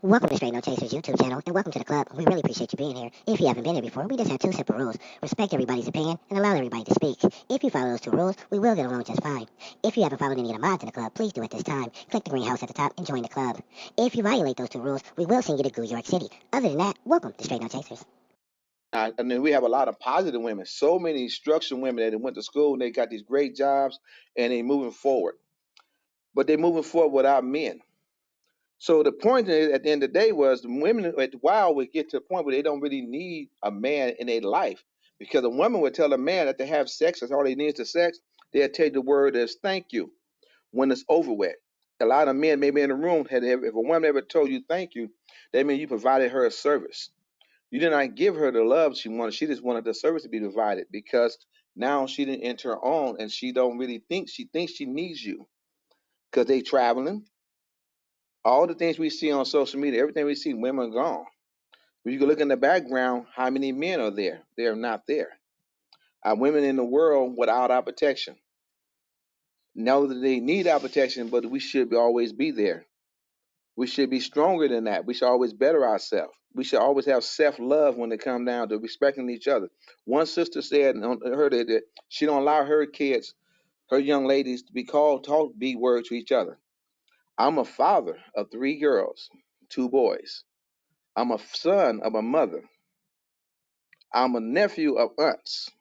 Welcome to Straight No Chasers YouTube channel, and welcome to the club. We really appreciate you being here. If you haven't been here before, we just have two simple rules. Respect everybody's opinion and allow everybody to speak. If you follow those two rules, we will get along just fine. If you haven't followed any of the mods in the club, please do at this time. Click the green house at the top and join the club. If you violate those two rules, we will send you to New York City. Other than that, welcome to Straight No Chasers. And then we have a lot of positive women, so many structured women that went to school and they got these great jobs and they moving forward. But they're moving forward without men. So the point is, at the end of the day was the women at a while would get to the point where they don't really need a man in their life. Because a woman would tell a man that they have sex, that's all they need is sex, they'll take the word as thank you when it's over with. A lot of men maybe in the room had if a woman ever told you thank you, that means you provided her a service. You did not give her the love she wanted. She just wanted the service to be provided because now she didn't enter her own and she don't really think she thinks she needs you because they traveling. All the things we see on social media, everything we see, women are gone. When you can look in the background, how many men are there? They are not there. Are women in the world without our protection? Know that they need our protection, but we should always be there. We should be stronger than that. We should always better ourselves. We should always have self-love when it comes down to respecting each other. One sister said on her that she don't allow her kids, her young ladies, to be called talk B word to each other. I'm a father of three girls, two boys. I'm a son of a mother. I'm a nephew of aunts.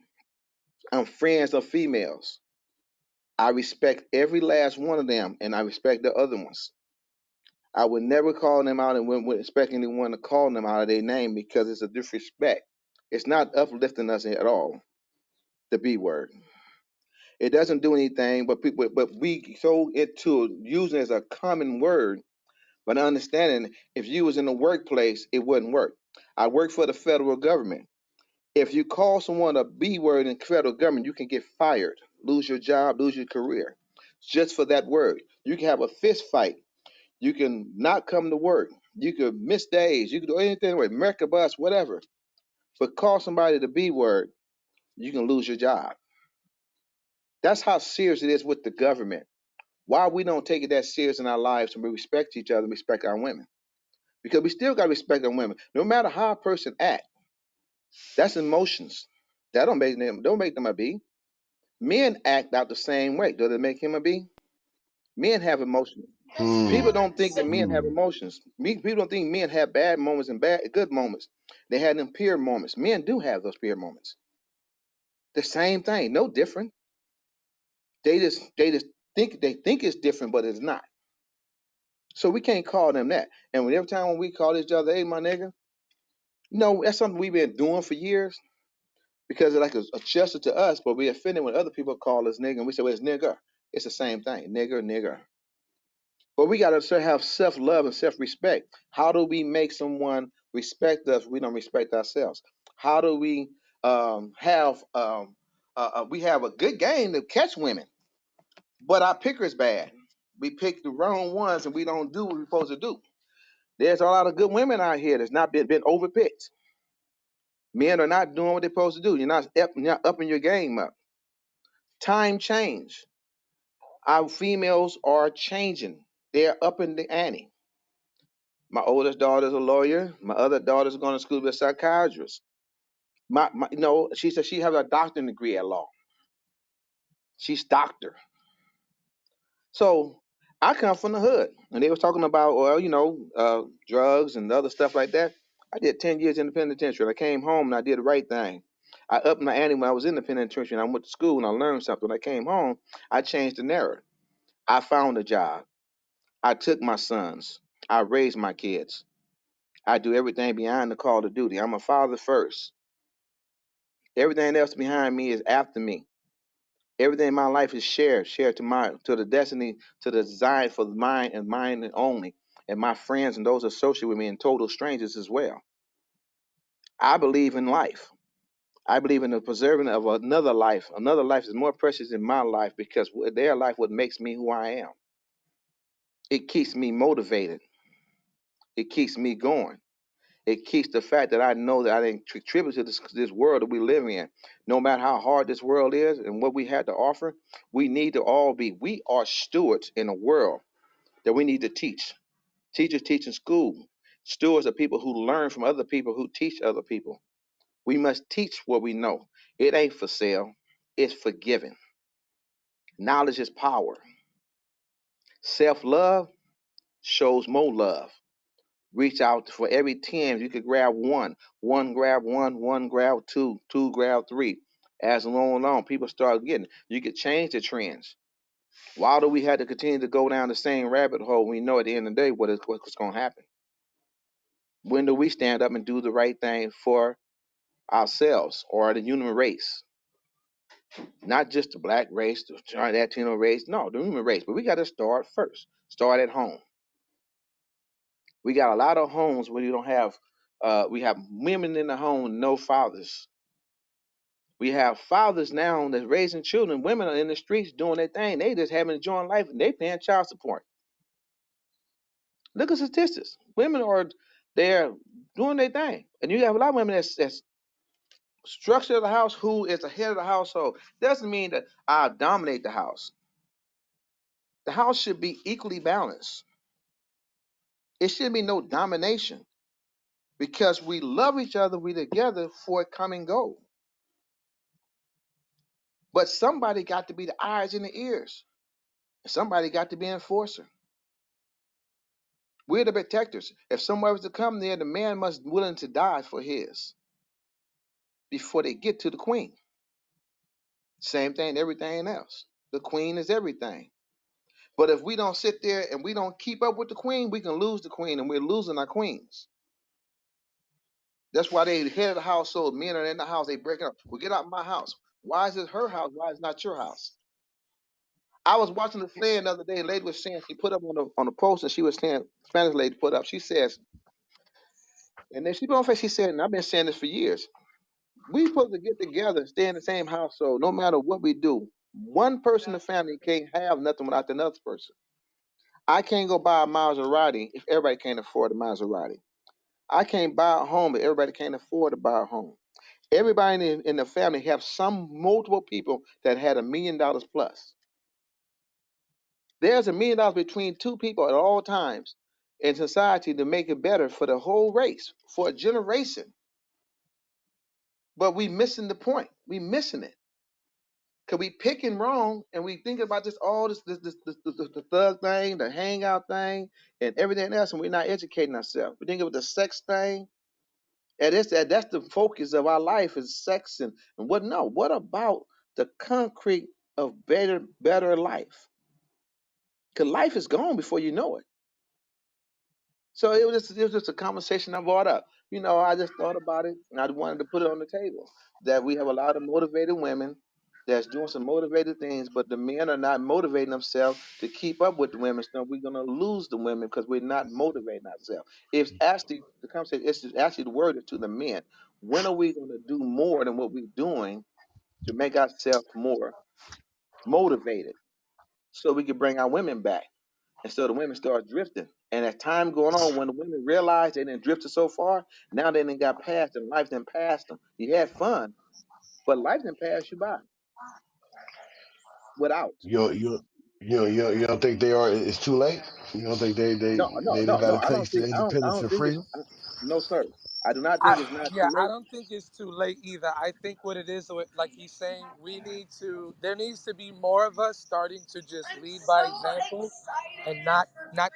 I'm friends of females. I respect every last one of them, and I respect the other ones. I would never call them out and wouldn't expect anyone to call them out of their name because it's a disrespect. It's not uplifting us at all. The B word. It doesn't do anything, but we so into using it as a common word, but understanding if you was in the workplace, it wouldn't work. I work for the federal government. If you call someone a B word in the federal government, you can get fired, lose your job, lose your career, just for that word. You can have a fist fight. You can not come to work. You could miss days. You could do anything with America bus, whatever. But call somebody the B word, you can lose your job. That's how serious it is with the government. Why we don't take it that serious in our lives and we respect each other, respect our women. Because we still got to respect our women. No matter how a person act, that's emotions. That don't make them a B. Men act out the same way. Does it make him a B? Men have emotions. People don't think that men have emotions. People don't think men have bad moments and bad good moments. They have them peer moments. Men do have those peer moments. The same thing, no different. They just think it's different, but it's not. So we can't call them that. And every time when we call each other, hey my nigga, that's something we've been doing for years because it's like a gesture to us, but we offended when other people call us nigga and we say, well, it's nigger. It's the same thing, nigger, nigger. But we got to have self love and self respect. How do we make someone respect us if we don't respect ourselves? How do we we have a good game to catch women, but our picker is bad. We pick the wrong ones and we don't do what we're supposed to do. There's a lot of good women out here that's not been overpicked. Men are not doing what they're supposed to do. You're not upping your game up. Time change. Our females are changing. They're upping the ante. My oldest daughter's a lawyer. My other daughter's going to school to be a psychiatrist. She said she has a doctorate degree at law. She's doctor. So I come from the hood, and they was talking about, well, drugs and other stuff like that. I did 10 years in the penitentiary. I came home and I did the right thing. I upped my ante when I was in the penitentiary, and I went to school and I learned something. When I came home, I changed the narrative. I found a job. I took my sons. I raised my kids. I do everything beyond the call to duty. I'm a father first. Everything else behind me is after me. Everything in my life is shared to the destiny, to the design for mine and mine only, and my friends and those associated with me and total strangers as well. I believe in life. I believe in the preserving of another life. Another life is more precious than my life because their life what makes me who I am. It keeps me motivated. It keeps me going. It keeps the fact that I know that I didn't contribute to this world that we live in. No matter how hard this world is and what we had to offer, we need to all be. We are stewards in a world that we need to teach. Teachers teach in school. Stewards are people who learn from other people who teach other people. We must teach what we know. It ain't for sale, it's for giving. Knowledge is power. Self love shows more love. Reach out for every 10. You could grab one. One grab one, one grab two, two grab three. As long, people start getting it. You could change the trends. Why do we have to continue to go down the same rabbit hole? We know at the end of the day what's going to happen. When do we stand up and do the right thing for ourselves or the human race? Not just the black race, the Latino race. No, the human race. But we got to start first. Start at home. We got a lot of homes where you don't have. We have women in the home, no fathers. We have fathers now that's raising children. Women are in the streets doing their thing. They just having enjoying life and they paying child support. Look at statistics. Women are there doing their thing, and you have a lot of women that's structure of the house, who is the head of the household. Doesn't mean that I dominate the house. The house should be equally balanced. It shouldn't be no domination because we love each other. We together for a common goal. But somebody got to be the eyes and the ears. Somebody got to be an enforcer. We're the protectors. If someone was to come there, the man must be willing to die for his before they get to the queen. Same thing, everything else. The queen is everything. But if we don't sit there and we don't keep up with the queen, we can lose the queen, and we're losing our queens. That's why they head of the household. Men are in the house, they breaking up. Well, get out of my house. Why is it her house? Why is it not your house? I was watching the flare the other day. A lady was saying, she put up on the post, and she was saying, Spanish lady put up. She says, and then she put on face. She said, and I've been saying this for years. We supposed to get together and stay in the same household, no matter what we do. One person in the family can't have nothing without the other person. I can't go buy a Maserati if everybody can't afford a Maserati. I can't buy a home if everybody can't afford to buy a home. Everybody in the family have some multiple people that had $1 million plus. There's $1 million between two people at all times in society to make it better for the whole race, for a generation. But we missing the point. We missing it. Cause we picking wrong and we think about this all this the thug thing, the hangout thing, and everything else, and we're not educating ourselves. We think about the sex thing, and that's the focus of our life is sex and what no, what about the concrete of better life? Cause life is gone before you know it. So it was just a conversation I brought up. I just thought about it and I wanted to put it on the table that we have a lot of motivated women that's doing some motivated things, but the men are not motivating themselves to keep up with the women. So we're gonna lose the women because we're not motivating ourselves. It's actually the conversation. It's just actually the word is to the men. When are we gonna do more than what we're doing to make ourselves more motivated so we can bring our women back? And so the women start drifting. And as time going on, when the women realize they didn't drifted so far, now they didn't got past and life didn't pass them. You had fun, but life didn't pass you by without. You don't think they are? It's too late. You don't think No, no, they done no, got no. a I don't taste of think. I independence don't and think it's. freedom? No, sir. I do not think it's I, not yeah, too I late. don't think it's too late either. I think what it is, like he's saying, there needs to be more of us starting to just lead by example and not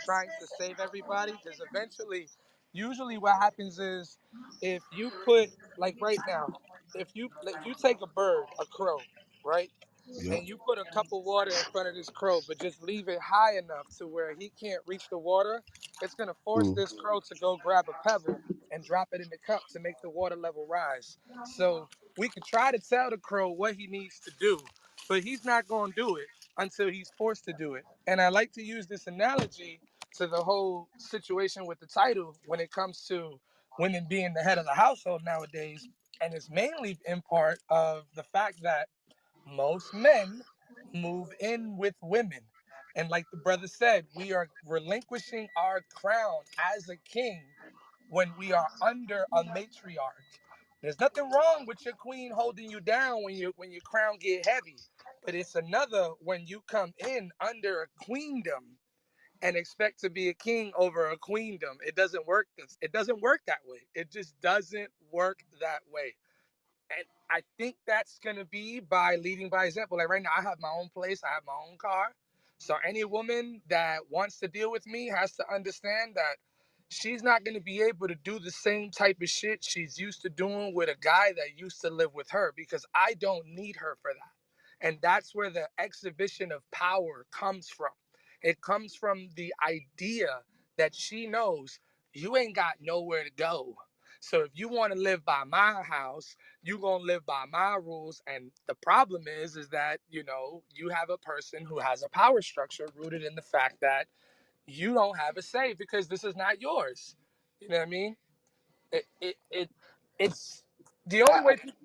trying to save everybody. Because eventually, usually what happens is if you put, like right now, if you take a bird, a crow, right? Yep. And you put a cup of water in front of this crow, but just leave it high enough to where he can't reach the water, it's going to force Mm. this crow to go grab a pebble and drop it in the cup to make the water level rise. So we can try to tell the crow what he needs to do, but he's not going to do it until he's forced to do it. And I like to use this analogy to the whole situation with the title when it comes to women being the head of the household nowadays. And it's mainly in part of the fact that most men move in with women. And like the brother said, we are relinquishing our crown as a king when we are under a matriarch. There's nothing wrong with your queen holding you down when your crown get heavy, but it's another when you come in under a queendom and expect to be a king over a queendom. It doesn't work. It doesn't work that way. It just doesn't work that way. And I think that's gonna be by leading by example. Like right now, I have my own place, I have my own car. So any woman that wants to deal with me has to understand that she's not gonna be able to do the same type of shit she's used to doing with a guy that used to live with her because I don't need her for that. And that's where the exhibition of power comes from. It comes from the idea that she knows you ain't got nowhere to go. So if you want to live by my house, you gonna live by my rules. And the problem is that you have a person who has a power structure rooted in the fact that you don't have a say because this is not yours. You know what I mean? It's the only I way people,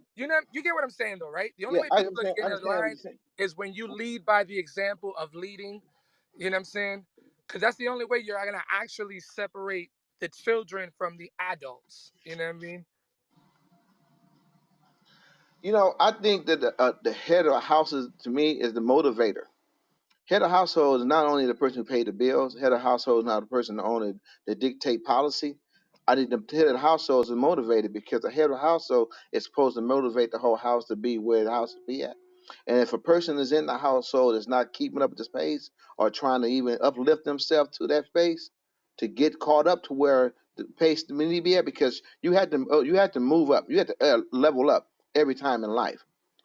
you get what I'm saying though, right? The only yeah, way I people are understand. I getting understand what aligned you're saying. is when you lead by the example of leading. You know what I'm saying? Because that's the only way you're gonna actually separate the children from the adults. You know what I mean? I think that the head of a house is, to me, is the motivator. Head of household is not only the person who paid the bills. Head of household is not the person that own it, that dictate policy. I think the head of the household is motivated because the head of the household is supposed to motivate the whole house to be where the house to be at. And if a person is in the household that's not keeping up with the space or trying to even uplift themselves to that space, to get caught up to where the pace need to be at, because you had to move up, you had to level up every time in life.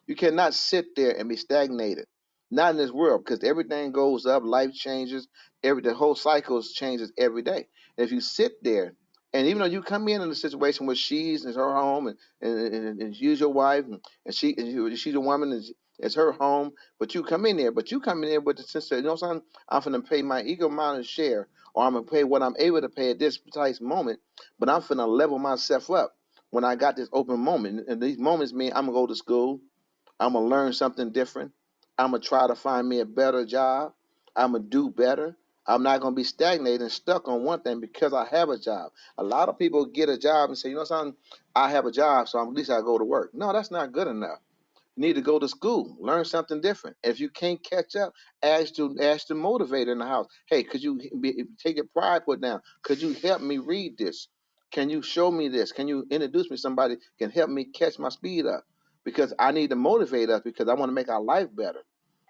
You cannot sit there and be stagnated, not in this world, because everything goes up, life changes, the whole cycle changes every day. And if you sit there, and even though you come in a situation where it's her home, and she's your wife, she's a woman, and it's her home, but you come in there with the sense that, something, I'm gonna pay my equal amount of share, or I'm gonna pay what I'm able to pay at this precise moment, but I'm gonna level myself up when I got this open moment. And these moments mean I'm gonna go to school, I'm gonna learn something different. I'm gonna try to find me a better job. I'm gonna do better. I'm not gonna be stagnated and stuck on one thing because I have a job. A lot of people get a job and say, something, I have a job, so at least I go to work. No, that's not good enough. You need to go to school, learn something different. If you can't catch up, ask the motivator in the house. Hey, could you take your pride put down? Could you help me read this? Can you show me this? Can you introduce me to somebody can help me catch my speed up? Because I need to motivate us because I want to make our life better.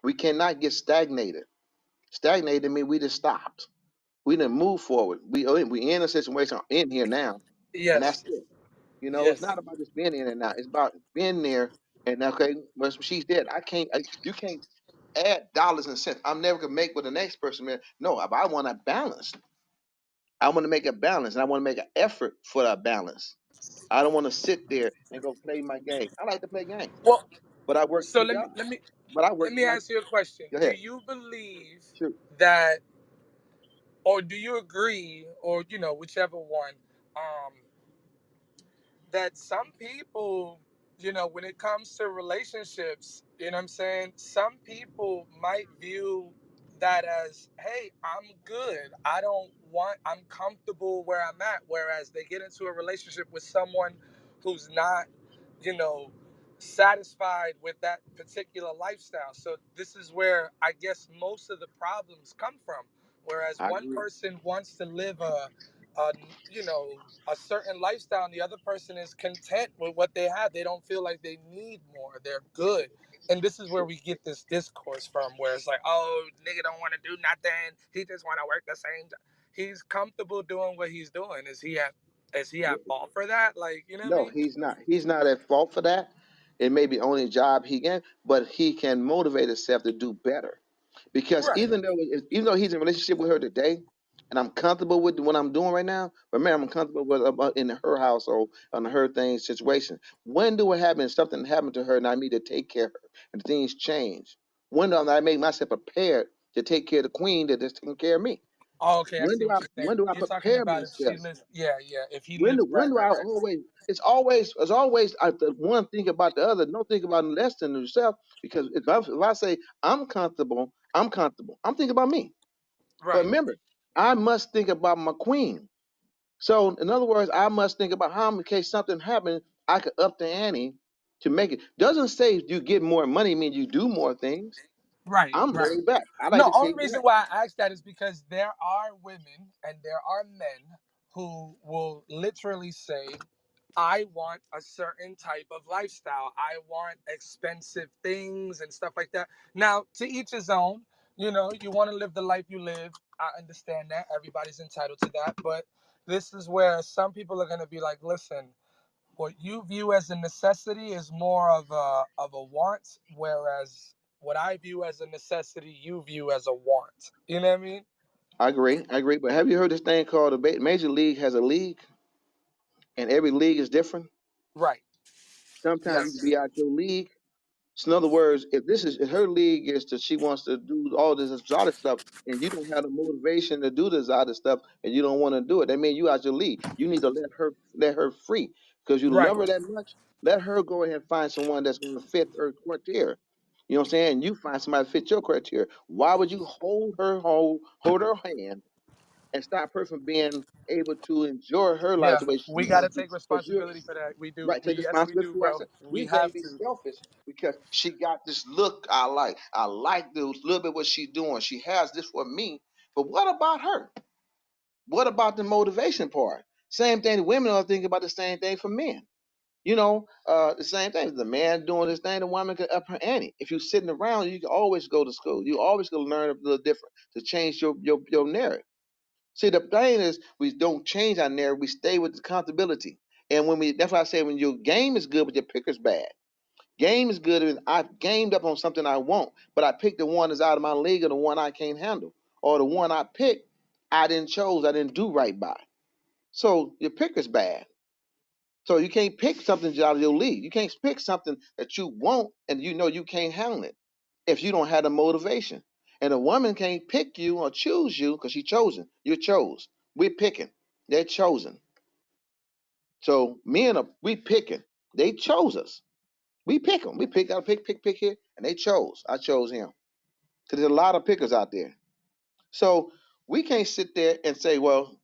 We cannot get stagnated. Stagnated means we just stopped. We didn't move forward. We in a situation in here now, and that's Yes. it. It's Yes. not about just being in and out. It's about being there. And okay, when she's dead, you can't add dollars and cents. I'm never gonna make what the next person made. No, if I want a balance, I want to make a balance, and I want to make an effort for that balance. I don't want to sit there and go play my game. I like to play games, Well, but I work so two let me jobs. let me But I let work. me ask you a question. Go Do ahead. you believe Shoot. that, or do you agree, or whichever one, um, that some people, when it comes to relationships, what I'm saying, some people might view that as, hey, I'm good. I'm comfortable where I'm at. Whereas they get into a relationship with someone who's not, you know, satisfied with that particular lifestyle. So this is where I guess most of the problems come from. Whereas I one agree. person wants to live a you know a certain lifestyle and the other person is content with what they have. They don't feel like they need more. They're good. And this is where we get this discourse from, where it's like, oh, nigga don't want to do nothing. He just want to work the same job. He's comfortable doing what he's doing. Is he at fault for that? Like, you know what I No, mean? he's not. He's not at fault for that. It may be the only job he can, but he can motivate himself to do better. Because Right. even though he's in a relationship with her today, and I'm comfortable with what I'm doing right now, remember I'm comfortable with about in her household on her things situation. When do it happen? Something happened to her, and I need to take care of her, and things change. When do I make myself prepared to take care of the queen that is taking care of me? Oh, okay, I When see do what I you're saying. when do I You're talking prepare about if she myself? lives, yeah, yeah, if he When lives, do right, when do right, I right. always? It's always the one think about the other. Don't think about less than yourself. Because if I say I'm comfortable, I'm comfortable. I'm thinking about me. But Right. remember, I must think about my queen. So in other words, I must think about how in case something happens, I could up the ante to make it. Doesn't say you get more money means you do more things. Right, I'm right. laid back. I like No, to only kick reason back. why I asked that is because there are women and there are men who will literally say, I want a certain type of lifestyle. I want expensive things and stuff like that. Now, to each his own. You know, you want to live the life you live. I understand that. Everybody's entitled to that. But this is where some people are going to be like, listen, what you view as a necessity is more of a want, whereas what I view as a necessity, you view as a want. You know what I mean? I agree. I agree. But have you heard this thing called a major league has a league, and every league is different. Right. Sometimes you can Yes. be out your league. So in other words, if her league is that she wants to do all this exotic stuff, and you don't have the motivation to do this other stuff, and you don't want to do it, that means you out your league. You need to let her free because you Right. love her that much. Let her go ahead and find someone that's going to fit her criteria. You know what I'm saying? You find somebody to fit your criteria. Why would you hold her hand and stop her from being able to enjoy her life Yeah. the way We she got to wants to? take Because you're responsibility for that. We do. right. We Take yes, we responsibility do, for bro. ourselves. We We can't have be to. selfish because she got this look I like. I like this little bit what she's doing. She has this for me. But what about her? What about the motivation part? Same thing. Women are thinking about the same thing for men. The same thing. The man doing this thing, the woman can up her ante. If you're sitting around, you can always go to school. You always can learn a little different to change your narrative. See, the thing is, we don't change our narrative. We stay with the accountability. And that's why I say when your game is good, but your picker's bad. Game is good, and I've gamed up on something I want, but I picked the one that's out of my league or the one I can't handle, or the one I picked I didn't do right by. So your picker's bad. So you can't pick something out of your league. You can't pick something that you want and you know you can't handle it if you don't have the motivation. And a woman can't pick you or choose you because she's chosen. You're chose. We're picking. They're chosen. So men are we picking. They chose us. We pick them. We pick out pick here, and they chose. I chose him because there's a lot of pickers out there. So we can't sit there and say, well,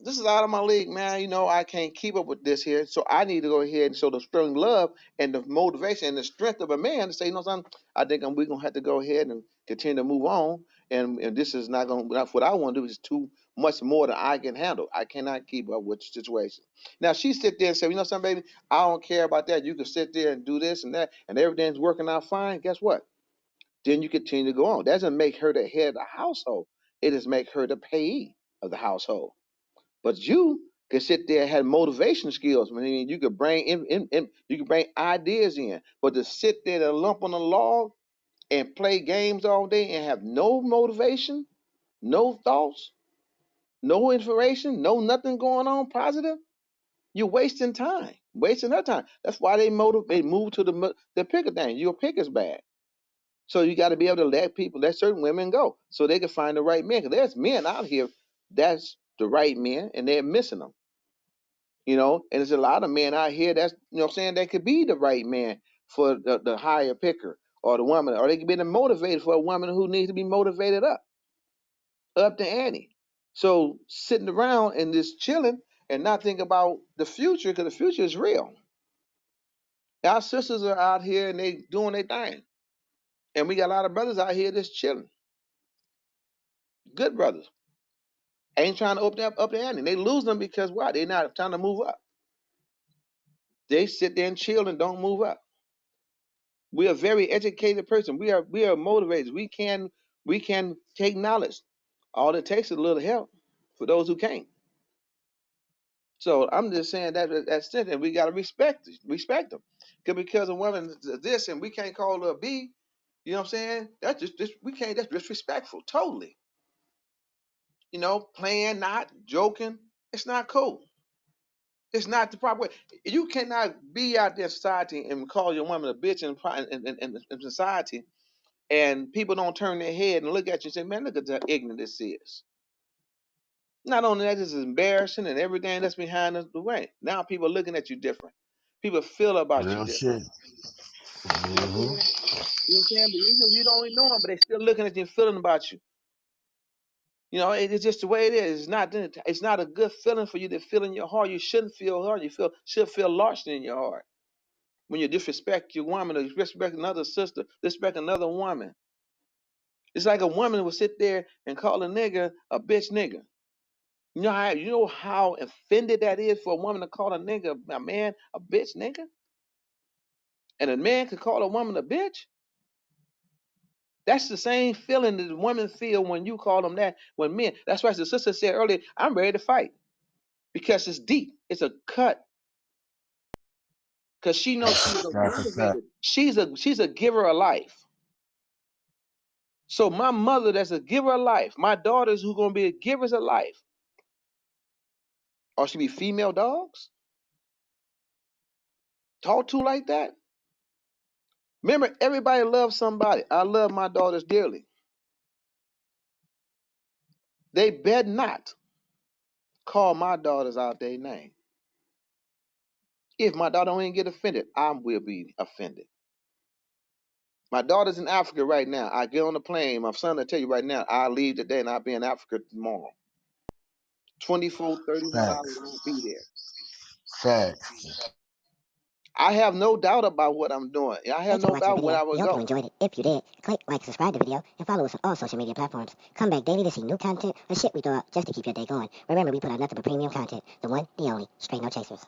this is out of my league, man. I can't keep up with this here. So I need to go ahead and show the strong love and the motivation and the strength of a man to say, son, I think we're going to have to go ahead and continue to move on. And this is not what I want to do. Is too much more than I can handle. I cannot keep up with the situation. Now she sit there and say, something, baby, I don't care about that. You can sit there and do this and that, and everything's working out fine. Guess what? Then you continue to go on. That doesn't make her the head of the household. It just make her the payee of the household. But you can sit there and have motivation skills. I mean, you could bring you can bring ideas in, but to sit there and lump on a log and play games all day and have no motivation, no thoughts, no inspiration, no nothing going on positive, you're wasting time, wasting her time. That's why they move to the picker thing. Your pick is bad. So you got to be able to let certain women go so they can find the right men. Because there's men out here that's the right men and they're missing them. And there's a lot of men out here that's, what I'm saying, that could be the right man for the higher picker or the woman, or they could be the motivated for a woman who needs to be motivated up to Annie. So sitting around and just chilling and not thinking about the future because the future is real. Our sisters are out here and they doing their thing. And we got a lot of brothers out here that's chilling. Good brothers. Ain't trying to open up the ante. They lose them because why? They're not trying to move up. They sit there and chill and don't move up. We are a very educated person. We are motivated. We can take knowledge. All it takes is a little help for those who can't. So I'm just saying that's it, and we gotta respect them. Because a woman is this and we can't call her a B, you know what I'm saying? That's just we can't. That's disrespectful. Totally. Playing, not joking. It's not cool. It's not the proper way. You cannot be out there in society and call your woman a bitch in society, and people don't turn their head and look at you and say, "Man, look at how ignorant this is." Not only that, it's embarrassing and everything that's behind the way. Now people are looking at you different. People feel about you Real different. shit. You know what I'm Hmm. saying? You know what I'm saying? But you don't even know them, but they still looking at you and feeling about you. It's just the way it is. It's not a good feeling for you to feel in your heart. You shouldn't feel hurt. Should feel lost in your heart when you disrespect your woman or disrespect another sister, disrespect another woman. It's like a woman would sit there and call a nigga a bitch nigga. You know how offended that is for a woman to call a man a bitch nigga? And a man could call a woman a bitch? That's the same feeling that women feel when you call them that when men. That's why the sister said earlier, I'm ready to fight. Because it's deep. It's a cut. Because she knows she's a That's a fact. motivator. She's a giver of life. So my mother that's a giver of life, my daughters who gonna be givers of life, or she be female dogs? Talk to like that? Remember, everybody loves somebody. I love my daughters dearly. They bet not call my daughters out their name. If my daughter don't even get offended, I will be offended. My daughter's in Africa right now. I get on the plane. My son will tell you right now, I'll leave today and I'll be in Africa tomorrow. 24, 31 hours, Facts. I'll be there. Facts. I have no doubt about what I'm doing. I have Thanks for no watching the doubt where video. I We will hope you go. enjoyed it. If you did, click like, subscribe to the video, and follow us on all social media platforms. Come back daily to see new content or shit we throw out just to keep your day going. Remember, we put out nothing but premium content. The one, the only, straight no chasers.